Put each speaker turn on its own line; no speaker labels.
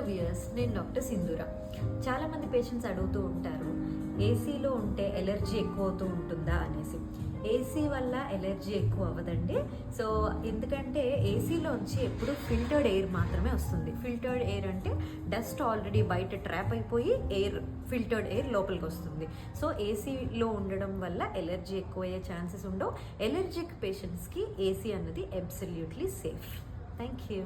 Viewers, నేను doctor సింధూర. చాలామంది పేషెంట్స్ అడుగుతూ ఉంటారు, ఏసీలో ఉంటే ఎలర్జీ ఎక్కువ అవుతూ ఉంటుందా అనేసి. ఏసీ వల్ల ఎలర్జీ ఎక్కువ అవ్వదండి. సో ఎందుకంటే ఏసీలోంచి ఎప్పుడు ఫిల్టర్డ్ ఎయిర్ మాత్రమే వస్తుంది. ఫిల్టర్డ్ ఎయిర్ అంటే డస్ట్ ఆల్రెడీ బయట ట్రాప్ అయిపోయి ఫిల్టర్డ్ ఎయిర్ లోపలికి వస్తుంది. సో ఏసీలో ఉండడం వల్ల ఎలర్జీ ఎక్కువ అయ్యే ఛాన్సెస్ ఉండవు. ఎలర్జిక్ పేషెంట్స్కి ఏసీ అన్నది అబ్సల్యూట్లీ సేఫ్. Thank you.